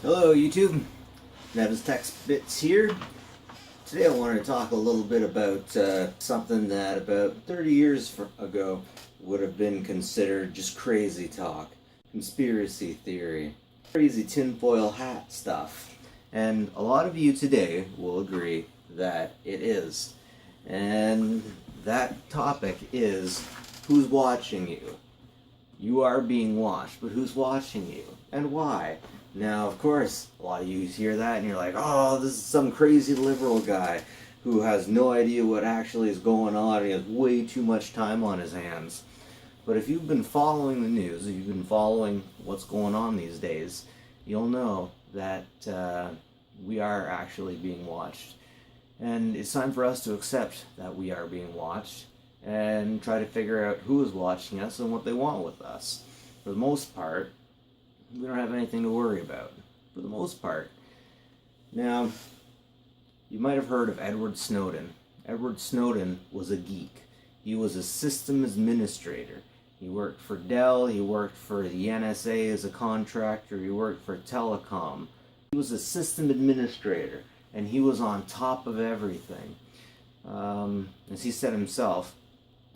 Hello YouTube, Nevis Tech Bits here. Today I wanted to talk a little bit about something that about 30 years ago would have been considered just crazy talk, conspiracy theory, crazy tinfoil hat stuff. And a lot of you today will agree that it is. And that topic is who's watching you. You are being watched, but who's watching you and why? Now, of course, a lot of you hear that and you're like, oh, this is some crazy liberal guy who has no idea what actually is going on and he has way too much time on his hands. But if you've been following the news, if you've been following what's going on these days, you'll know that we are actually being watched. And it's time for us to accept that we are being watched and try to figure out who is watching us and what they want with us. For the most part, we don't have anything to worry about. For the most part. Now, you might have heard of Edward Snowden. Edward Snowden was a geek. He was a system administrator. He worked for Dell, he worked for the NSA as a contractor, he worked for telecom. He was a system administrator, and he was on top of everything. As he said himself,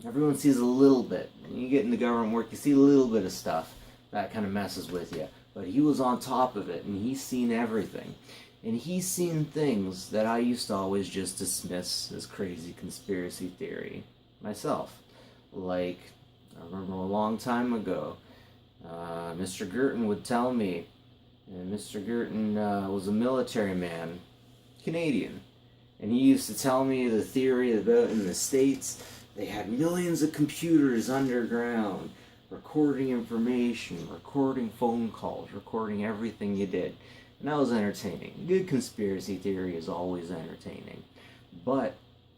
everyone sees a little bit. When you get into government work, you see a little bit of stuff that kind of messes with you. But he was on top of it, and he's seen everything. And he's seen things that I used to always just dismiss as crazy conspiracy theory myself. Like, I remember a long time ago, Mr. Girton would tell me, and Mr. Girton was a military man, Canadian. And he used to tell me the theory about in the States, they had millions of computers underground, recording information, recording phone calls, recording everything you did. And that was entertaining. Good conspiracy theory is always entertaining. But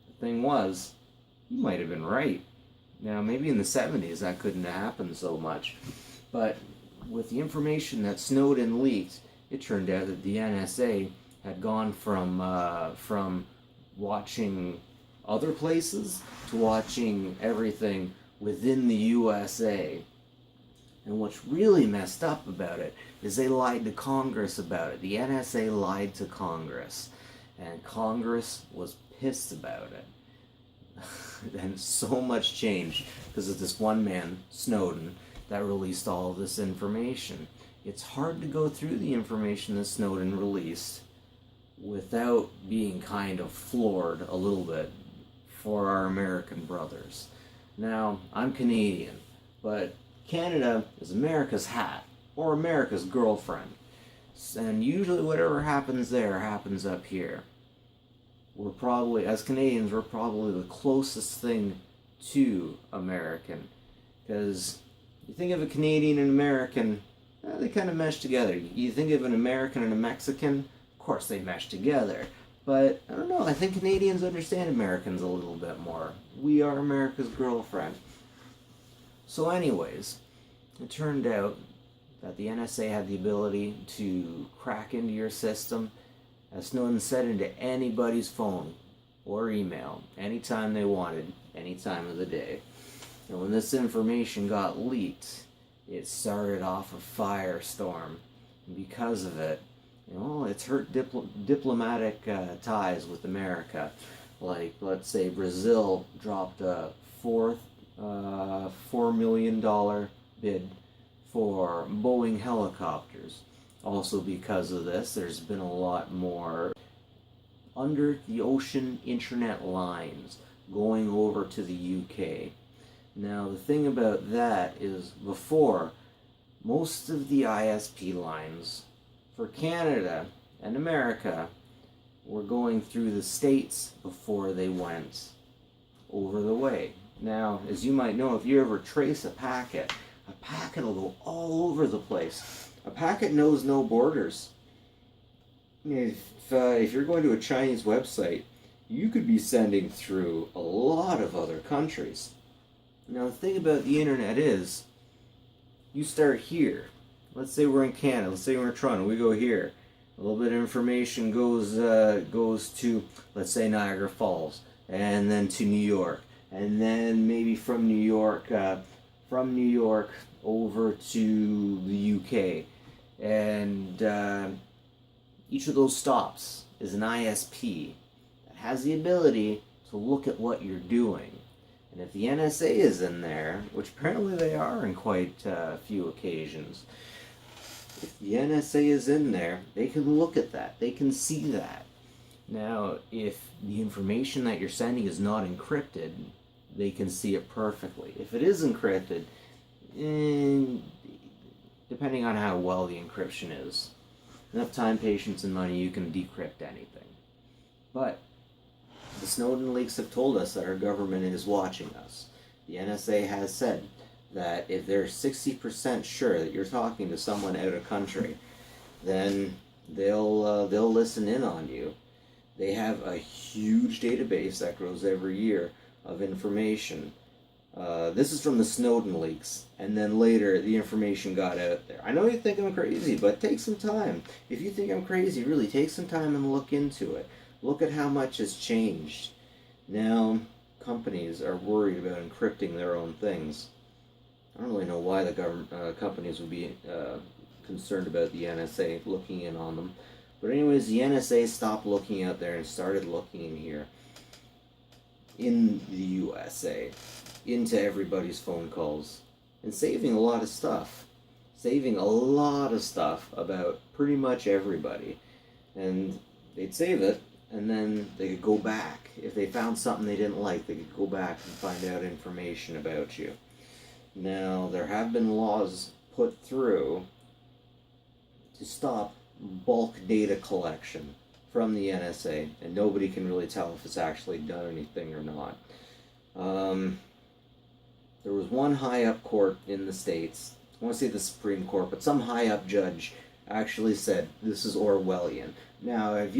the thing was, you might have been right. Now, maybe in the 70s that couldn't have happened so much. But with the information that Snowden leaked, it turned out that the NSA had gone from watching other places to watching everything within the USA. And what's really messed up about it is they lied to Congress about it. The NSA lied to Congress, and Congress was pissed about it. And so much changed because of this one man, Snowden, that released all of this information. It's hard to go through the information that Snowden released without being kind of floored a little bit for our American brothers. Now, I'm Canadian, but Canada is America's hat, or America's girlfriend. And usually whatever happens there happens up here. We're probably, as Canadians, we're probably the closest thing to American. Because you think of a Canadian and American, they kind of mesh together. You think of an American and a Mexican, of course they mesh together. But, I don't know, I think Canadians understand Americans a little bit more. We are America's girlfriend. So anyways, it turned out that the NSA had the ability to crack into your system, as Snowden said, into anybody's phone or email, anytime they wanted, any time of the day. And when this information got leaked, it started off a firestorm. And because of it, it's hurt diplomatic ties with America. Like, let's say Brazil dropped a $4 million bid for Boeing helicopters. Also because of this, there's been a lot more under the ocean internet lines going over to the UK. Now, the thing about that is before, most of the ISP lines for Canada and America were going through the States before they went over the way. Now, as you might know, if you ever trace a packet will go all over the place. A packet knows no borders. If you're going to a Chinese website, you could be sending through a lot of other countries. Now, the thing about the internet is, you start here. Let's say we're in Canada, let's say we're in Toronto, we go here. A little bit of information goes to, let's say, Niagara Falls, and then to New York, and then maybe from New York over to the UK, and Each of those stops is an ISP that has the ability to look at what you're doing. And if the NSA is in there, which apparently they are in quite a few occasions, if the NSA is in there, they can look at that. They can see that. Now, if the information that you're sending is not encrypted, they can see it perfectly. If it is encrypted, depending on how well the encryption is, enough time, patience, and money, you can decrypt anything. But the Snowden leaks have told us that our government is watching us. The NSA has said that if they're 60% sure that you're talking to someone out of country, then they'll listen in on you. They have a huge database that grows every year of information. This is from the Snowden leaks, and then later the information got out there. I know you think I'm crazy, but take some time. If you think I'm crazy, really take some time and look into it. Look at how much has changed. Now, companies are worried about encrypting their own things. I don't really know why the companies would be concerned about the NSA looking in on them. But anyways, the NSA stopped looking out there and started looking in here. In the USA. Into everybody's phone calls. And saving a lot of stuff. Saving a lot of stuff about pretty much everybody. And they'd save it, and then they could go back. If they found something they didn't like, they could go back and find out information about you. Now, there have been laws put through to stop bulk data collection from the NSA, and nobody can really tell if it's actually done anything or not. There was one high-up court in the States, I want to say the Supreme Court, but some high-up judge actually said this is Orwellian. Now, if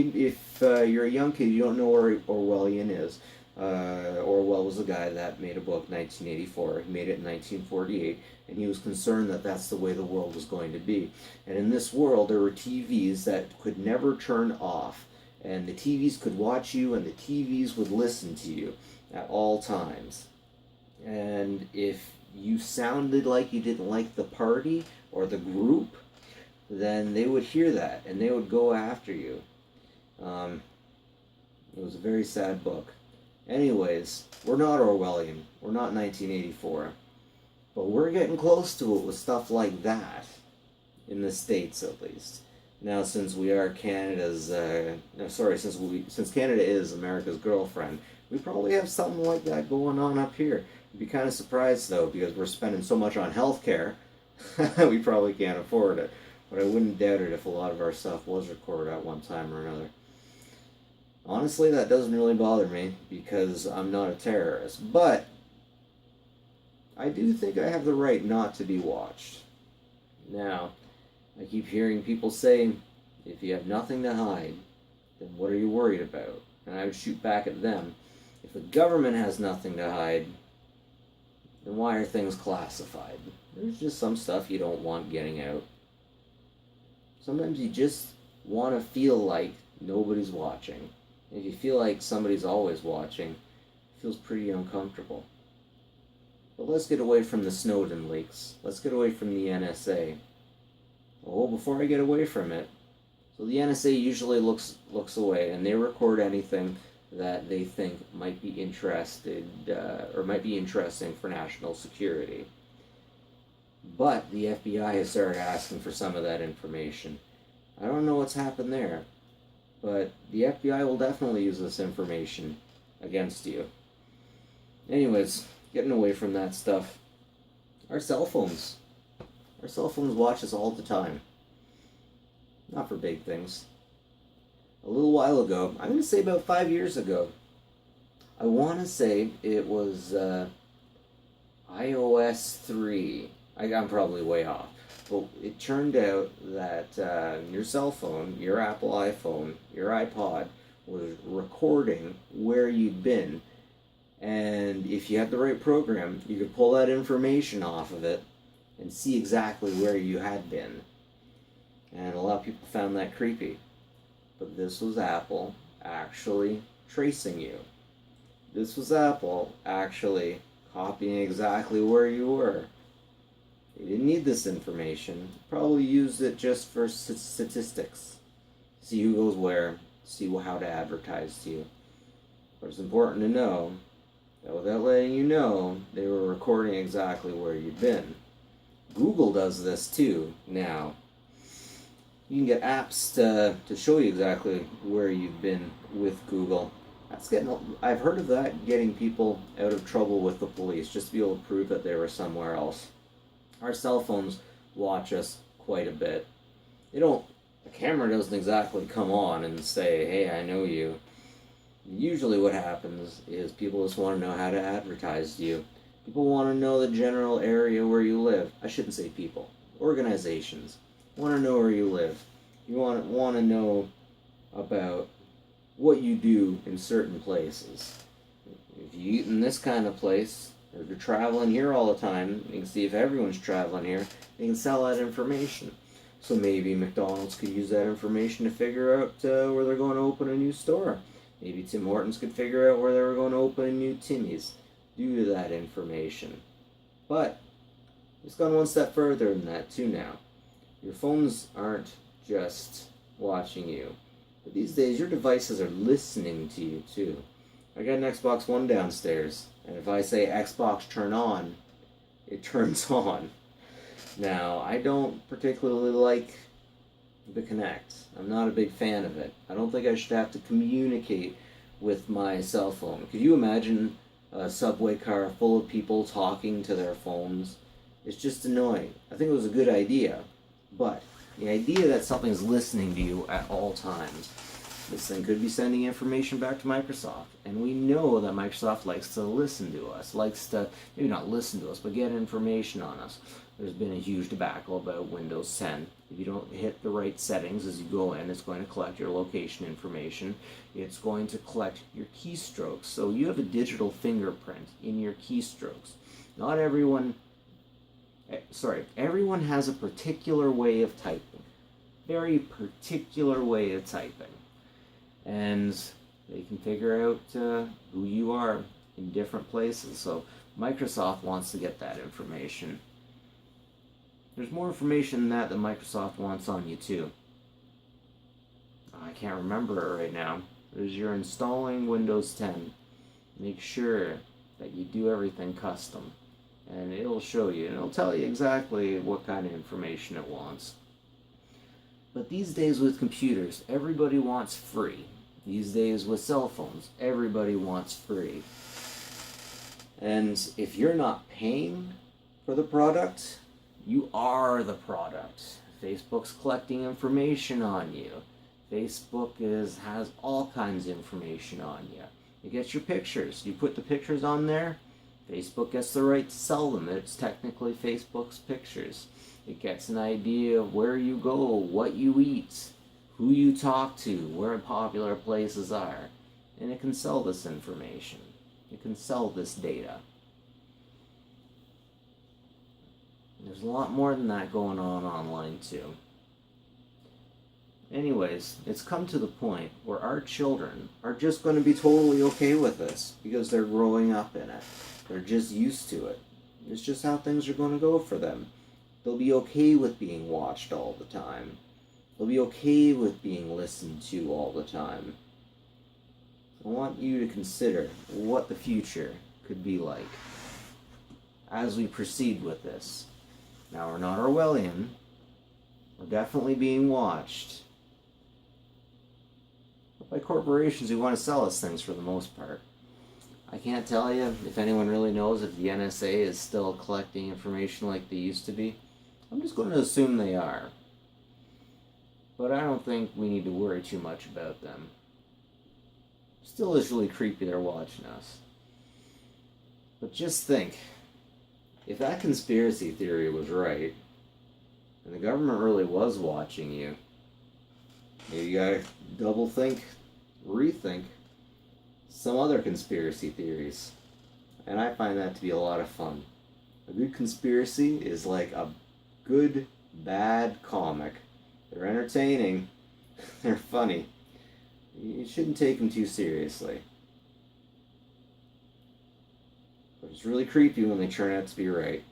you're a young kid, you don't know what Orwellian is. Orwell was the guy that made a book, 1984. He made it in 1948, and he was concerned that that's the way the world was going to be. And in this world, there were TVs that could never turn off, and the TVs could watch you, and the TVs would listen to you at all times. And if you sounded like you didn't like the party or the group, then they would hear that, and they would go after you. It was a very sad book. Anyways, we're not Orwellian. We're not 1984. But we're getting close to it with stuff like that. In the States, at least. Now, since we are Canada's... since Canada is America's girlfriend, we probably have something like that going on up here. I'd be kind of surprised, though, because we're spending so much on healthcare, we probably can't afford it. But I wouldn't doubt it if a lot of our stuff was recorded at one time or another. Honestly, that doesn't really bother me, because I'm not a terrorist. But I do think I have the right not to be watched. Now, I keep hearing people say, if you have nothing to hide, then what are you worried about? And I would shoot back at them. If the government has nothing to hide, then why are things classified? There's just some stuff you don't want getting out. Sometimes you just want to feel like nobody's watching. If you feel like somebody's always watching, it feels pretty uncomfortable. But let's get away from the Snowden leaks. Let's get away from the NSA. Oh, before I get away from it, so the NSA usually looks away, and they record anything that they think might be interesting for national security. But the FBI has started asking for some of that information. I don't know what's happened there, but the FBI will definitely use this information against you. Anyways, getting away from that stuff. Our cell phones. Our cell phones watch us all the time. Not for big things. A little while ago, I'm going to say about 5 years ago, I want to say it was iOS 3. I'm probably way off. But it turned out that your cell phone, your Apple iPhone, your iPod, was recording where you'd been. And if you had the right program, you could pull that information off of it and see exactly where you had been. And a lot of people found that creepy. But this was Apple actually tracing you. This was Apple actually copying exactly where you were. They didn't need this information. Probably used it just for statistics. see who goes where, see how to advertise to you. But it's important to know that without letting you know, they were recording exactly where you've been. Google does this too now. You can get apps to show you exactly where you've been with Google. I've heard of that getting people out of trouble with the police, just to be able to prove that they were somewhere else. Our cell phones watch us quite a bit. The camera doesn't exactly come on and say, hey, I know you. Usually what happens is people just want to know how to advertise to you. People want to know the general area where you live. I shouldn't say people. Organizations want to know where you live. You want to know about what you do in certain places. If you eat in this kind of place, or if you're traveling here all the time, you can see if everyone's traveling here, they can sell that information. So maybe McDonald's could use that information to figure out where they're going to open a new store. Maybe Tim Hortons could figure out where they were going to open a new Timmy's due to that information. But it's gone one step further than that too now. Your phones aren't just watching you, but these days your devices are listening to you too. I got an Xbox One downstairs, and if I say Xbox turn on, it turns on. Now, I don't particularly like the Kinect. I'm not a big fan of it. I don't think I should have to communicate with my cell phone. Could you imagine a subway car full of people talking to their phones? It's just annoying. I think it was a good idea, but the idea that something's listening to you at all times, this thing could be sending information back to Microsoft, and we know that Microsoft likes to listen to us, likes to, maybe not listen to us, but get information on us. There's been a huge debacle about Windows 10. If you don't hit the right settings as you go in, it's going to collect your location information. It's going to collect your keystrokes. So you have a digital fingerprint in your keystrokes. Everyone has a particular way of typing. Very particular way of typing. And they can figure out who you are in different places. So Microsoft wants to get that information. There's more information than that Microsoft wants on you too. I can't remember it right now. As you're installing Windows 10, make sure that you do everything custom. And it'll show you, and it'll tell you exactly what kind of information it wants. But these days with computers, everybody wants free. These days with cell phones, everybody wants free. And if you're not paying for the product, you are the product. Facebook's collecting information on you. Facebook has all kinds of information on you. It gets your pictures. You put the pictures on there, Facebook gets the right to sell them. It's technically Facebook's pictures. It gets an idea of where you go, what you eat, who you talk to, where popular places are. And it can sell this information. It can sell this data. There's a lot more than that going on online too. Anyways, it's come to the point where our children are just going to be totally okay with this because they're growing up in it. They're just used to it. It's just how things are going to go for them. They'll be okay with being watched all the time. They'll be okay with being listened to all the time. I want you to consider what the future could be like as we proceed with this. Now, we're not Orwellian. We're definitely being watched. But by corporations who want to sell us things for the most part. I can't tell you if anyone really knows if the NSA is still collecting information like they used to be. I'm just going to assume they are. But I don't think we need to worry too much about them. Still is really creepy they're watching us. But just think, if that conspiracy theory was right, and the government really was watching you, maybe you gotta double think, rethink some other conspiracy theories. And I find that to be a lot of fun. A good conspiracy is like a good, bad comic. They're entertaining, they're funny. You shouldn't take them too seriously. But it's really creepy when they turn out to be right.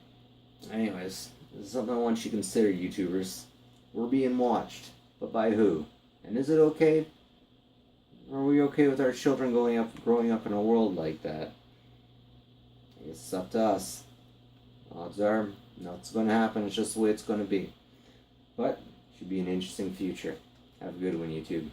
Anyways, this is something I want you to consider, YouTubers. We're being watched, but by who? And is it okay? Are we okay with our children growing up in a world like that? I guess it's up to us. Odds are, nothing's going to happen. It's just the way it's going to be. But, should be an interesting future. Have a good one, YouTube.